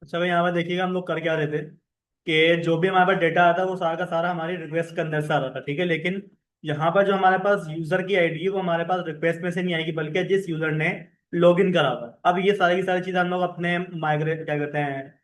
अच्छा भाई, यहाँ पर देखिएगा हम लोग कर क्या रहे थे कि जो भी हमारे पास डेटा आता है वो सारा का सारा हमारी रिक्वेस्ट के अंदर से आ रहा था, ठीक है। लेकिन यहाँ पर जो हमारे पास यूजर की आईडी है वो हमारे पास रिक्वेस्ट में से नहीं आएगी, बल्कि जिस यूजर ने लॉग इन करा हुआ है। अब ये सारी की सारी चीजें हम लोग अपने माइग्रेट क्या कहते हैं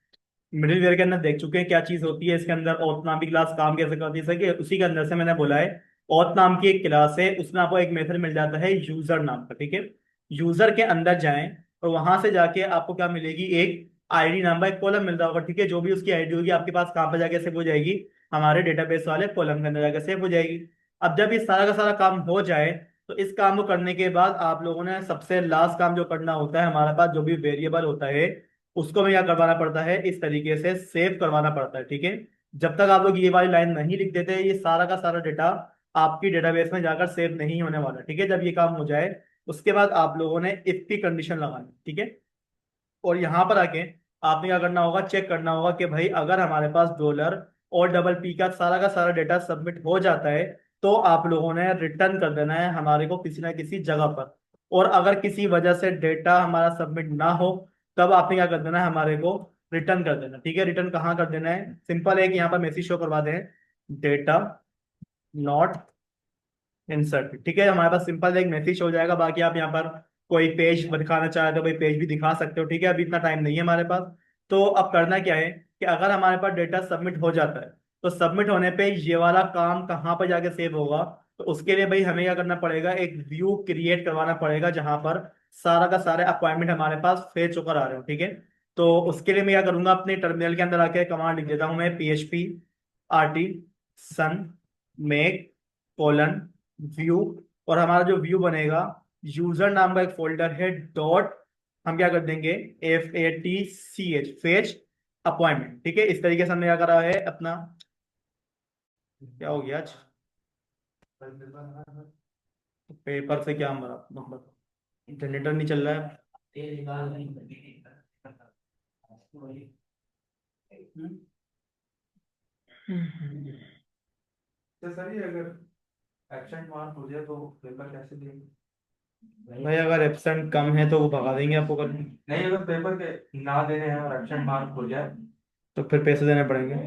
मिडिलवेयर के अंदर देख चुके हैं क्या चीज होती है इसके अंदर। ऑथ नाम की क्लास काम कैसे करती है, सही है। उसी के अंदर से मैंने बोला है ऑथ नाम की एक क्लास है, उसमें आपको एक मेथड मिल जाता है यूजर नाम का, ठीक है। यूजर के अंदर जाएं और वहां से जाके आपको क्या मिलेगी, एक आईडी नाम का एक कॉलम मिल रहा होगा, ठीक है। जो भी उसकी आईडी होगी आपके पास कहाँ पे जाके सेव हो जाएगी, हमारे डेटाबेस वाले कॉलम के अंदर जाके सेव हो जाएगी। अब जब ये सारा का सारा काम हो जाए तो इस काम को करने के बाद आप लोगों ने सबसे लास्ट काम जो करना होता है, हमारे पास जो भी वेरिएबल होता है उसको हमें क्या करवाना पड़ता है, इस तरीके से सेव करवाना पड़ता है, ठीक है। जब तक आप लोग ये वाली लाइन नहीं लिख देते ये सारा का सारा डेटा आपकी डेटाबेस में जाकर सेव नहीं होने वाला, ठीक है। जब ये काम हो जाए उसके बाद आप लोगों ने इफ की कंडीशन लगानी, ठीक है। और यहाँ पर आके आपने क्या करना होगा, चेक करना होगा कि भाई अगर हमारे पास डॉलर और डबल पी का सारा डेटा सबमिट हो जाता है तो आप लोगों ने रिटर्न कर देना है हमारे को किसी ना किसी जगह पर। और अगर किसी वजह से डेटा हमारा सबमिट ना हो तब आपने क्या कर देना है, हमारे को रिटर्न कर देना, ठीक है। रिटर्न कहाँ कर देना है, सिंपल है कि यहाँ पर मैसेज शो करवा दें, डेटा नॉट इंसर्ट, ठीक है। हमारे पास सिंपल एक मैसेज हो जाएगा। बाकी आप यहाँ पर कोई पेज दिखाना चाहे तो भाई पेज भी दिखा सकते हो, ठीक है। अभी इतना टाइम नहीं है हमारे पास। तो अब करना क्या है कि अगर हमारे पास डेटा सबमिट हो जाता है तो सबमिट होने पे ये वाला काम कहाँ पर जाके सेव होगा, तो उसके लिए भाई हमें क्या करना पड़ेगा, एक व्यू क्रिएट करवाना पड़ेगा जहां पर सारा का सारे अपॉइंटमेंट हमारे पास फेच होकर आ रहे हो, ठीक है। तो उसके लिए मैं क्या करूंगा, अपने टर्मिनल के अंदर आके कमांड लिख देता हूँ मैं, PHP RT सन मेक कोलन व्यू। और हमारा जो व्यू बनेगा, यूजर नाम का एक फोल्डर है डॉट, हम क्या कर देंगे, FATCH फेच अपॉइंटमेंट, ठीक है। इस तरीके से हमने क्या करा है अपना, क्या हो गया आज पेपर से क्या हमारा मतलब जनरेटर नहीं चल रहा है। हम्म। तो सर ये अगर एब्सेंट मार्क हो जाए तो पेपर कैसे देंगे? भाई अगर एब्सेंट कम है तो वो भगा देंगे आपको कल, नहीं, अगर पेपर के ना देने हैं और एब्सेंट मार्क हो जाए। तो फिर पैसे देने पड़ेंगे।